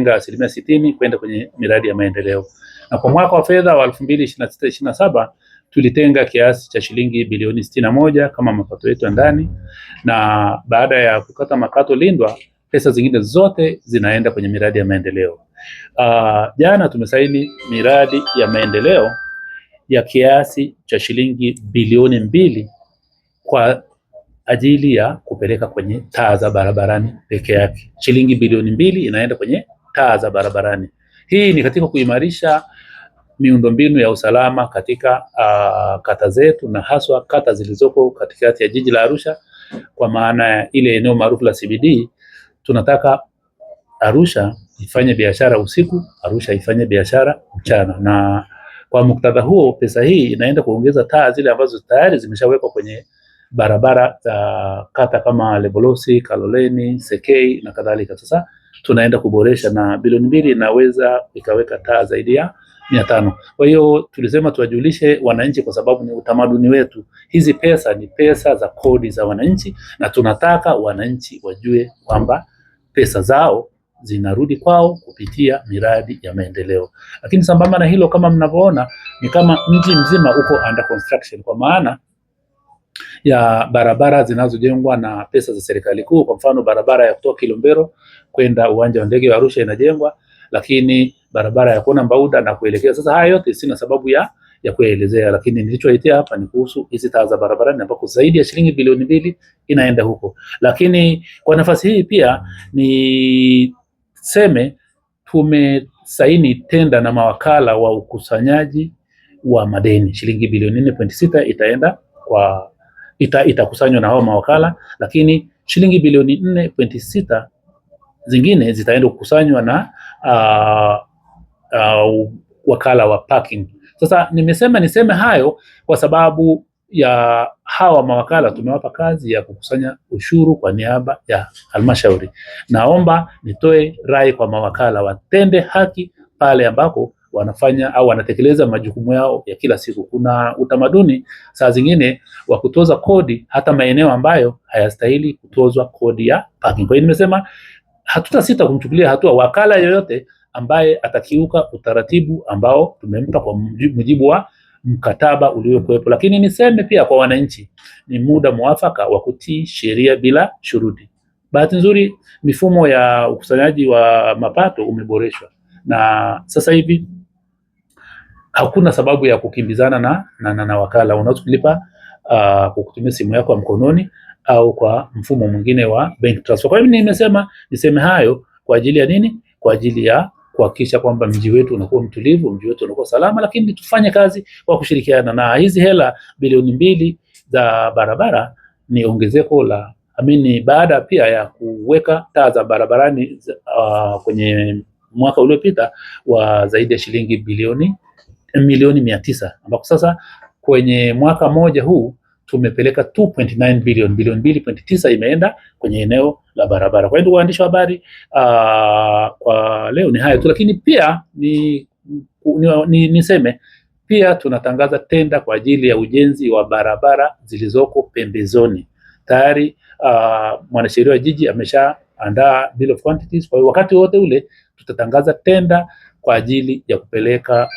60% kwenda kwenye miradi ya maendeleo. Na kwa mwaka wa fedha wa 2026/27 tulitenga kiasi cha shilingi bilioni 61 kama mapato yetu ya ndani, na baada ya kukata makato lindwa, pesa zingine zote zinaenda kwenye miradi ya maendeleo. Jana tumesaini miradi ya maendeleo ya kiasi cha shilingi bilioni 2 kwa ajili ya kupeleka kwenye taa za barabarani peke yake. Shilingi bilioni 2 inaenda kwenye taa za barabarani. Hii ni katika kuimarisha miundombinu ya usalama katika kata zetu, na haswa kata zilizoko katikati ya jiji la Arusha, kwa maana ya ile eneo maarufu la CBD. Tunataka Arusha ifanye biashara usiku, Arusha ifanye biashara mchana, na kwa muktadha huo pesa hii inaenda kuongeza taa zile ambazo tayari zimeshawekwa kwenye barabara za kata kama Lebolosi, Kaloleni, Sekei na kadhalika. Sasa tunaenda kuboresha, na bilioni 2 inaweza ikaweka taa zaidi ya 500. Kwa hiyo tulisema tuwajulishe wananchi, kwa sababu ni utamaduni wetu. Hizi pesa ni pesa za kodi za wananchi, na tunataka wananchi wajue kwamba pesa zao zinarudi kwao kupitia miradi ya maendeleo. Lakini sambamba na hilo, kama mnavyoona, ni kama mji mzima uko under construction, kwa maana ya barabara zinazojengwa na pesa za serikali kuu. Kwa mfano, barabara ya kutoka Kilombero kwenda uwanja wa ndege wa Arusha inajengwa, lakini barabara ya kuona Mbauda na kuelekea, sasa haya yote sina sababu ya kuelezea, lakini nilichoitia hapa ni kuhusu hizi taa za barabarani, ambako zaidi ya shilingi bilioni 2 inaenda huko. Lakini kwa nafasi hii pia ni seme tumesaini tenda na mawakala wa ukusanyaji wa madeni. Shilingi bilioni 4.6 itaenda kwa itakusanywa na hao mawakala, lakini shilingi bilioni 4.6 zingine zitaenda kukusanywa na wakala wa parking. Sasa niseme hayo kwa sababu ya hawa mawakala tumewapa kazi ya kukusanya ushuru kwa niaba ya halmashauri. Naomba nitoe rai kwa mawakala watende haki pale ambako wanafanya au wanatekeleza majukumu yao ya kila siku. Kuna utamaduni saa zingine wa kutoza kodi hata maeneo ambayo hayastahili kutozwa kodi ya parking. Kwa hiyo nimesema hatutasita kumchukulia hatua wakala yoyote ambaye atakiuka utaratibu ambao tumempa kwa mujibu wa mkataba uliokuwepo. Lakini niseme pia kwa wananchi, ni muda mwafaka wa kutii sheria bila shuruti. Bahati nzuri mifumo ya ukusanyaji wa mapato umeboreshwa, na sasa hivi hakuna sababu ya kukimbizana na wakala. Unaweza kulipa kwa kutumia simu yako ya mkononi au kwa mfumo mwingine wa bank transfer. Kwa hivyo niseme hayo kwa ajili ya nini? Kwa ajili ya kuhakikisha kwamba mji wetu unakuwa mtulivu, mji wetu unakuwa salama, lakini tufanye kazi kwa kushirikiana. Na hizi hela bilioni 2 za barabara ni ongezeko la baada pia ya kuweka taa za barabarani kwenye mwaka uliopita wa zaidi ya shilingi milioni 900, ambapo sasa kwenye mwaka moja huu tumepeleka 2.9 bilioni 2.9 imeenda kwenye eneo la barabara. Kwa hiyo waandishi wa habari, kwa leo ni hayo tu, lakini pia niseme pia tunatangaza tenda kwa ajili ya ujenzi wa barabara zilizoko pembezoni. Tayari mwanasheria wa jiji ameshaandaa bill of quantities. Kwa hiyo wakati wote ule tutatangaza tenda kwa ajili ya kupeleka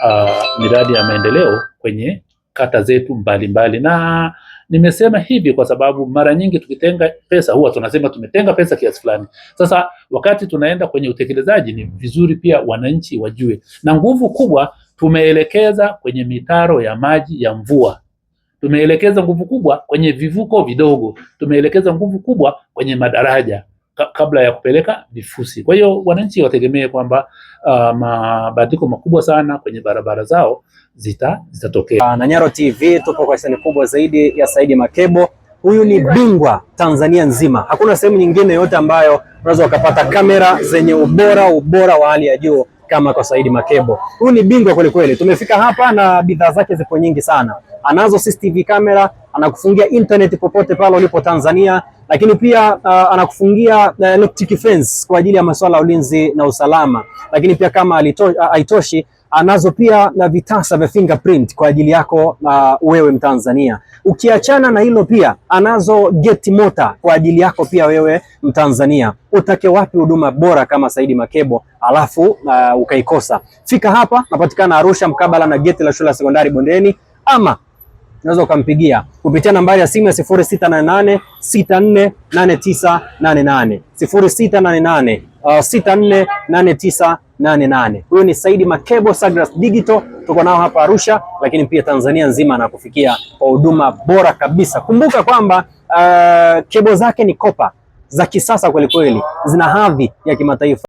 miradi ya maendeleo kwenye kata zetu mbalimbali. Na nimesema hivi kwa sababu mara nyingi tukitenga pesa huwa tunasema tumetenga pesa kiasi fulani. Sasa wakati tunaenda kwenye utekelezaji, ni vizuri pia wananchi wajue, na nguvu kubwa tumeelekeza kwenye mitaro ya maji ya mvua, tumeelekeza nguvu kubwa kwenye vivuko vidogo, tumeelekeza nguvu kubwa kwenye madaraja kabla ya kupeleka vifusi. Kwa hiyo wananchi wategemee kwamba mabadiliko makubwa sana kwenye barabara zao zitatokea. Na Nyaro TV tupo kwa hisani kubwa zaidi ya Said Makebo. Huyu ni bingwa Tanzania nzima, hakuna sehemu nyingine yote ambayo unaweza ukapata kamera zenye ubora wa hali ya juu kama kwa Said Makebo. Huyu ni bingwa kweli kweli. Tumefika hapa na bidhaa zake zipo nyingi sana. Anazo CCTV kamera, anakufungia internet popote pale ulipo Tanzania, lakini pia anakufungia electric fence kwa ajili ya masuala ya ulinzi na usalama. Lakini pia kama haitoshi, anazo pia na vitasa vya fingerprint kwa ajili yako wewe Mtanzania. Ukiachana na hilo, pia anazo geti mota kwa ajili yako pia wewe Mtanzania. Utake wapi huduma bora kama Saidi Makebo alafu ukaikosa? Fika hapa, napatikana Arusha mkabala na geti la shule ya sekondari Bondeni, ama unaweza ukampigia kupitia nambari ya simu ya 0688 648988 0688 648988. Huyu ni Saidi Makebo, Sagras Digital, tuko nao hapa Arusha, lakini pia Tanzania nzima anakufikia kwa huduma bora kabisa. Kumbuka kwamba kebo zake ni kopa za kisasa kweli kweli, zina hadhi ya kimataifa.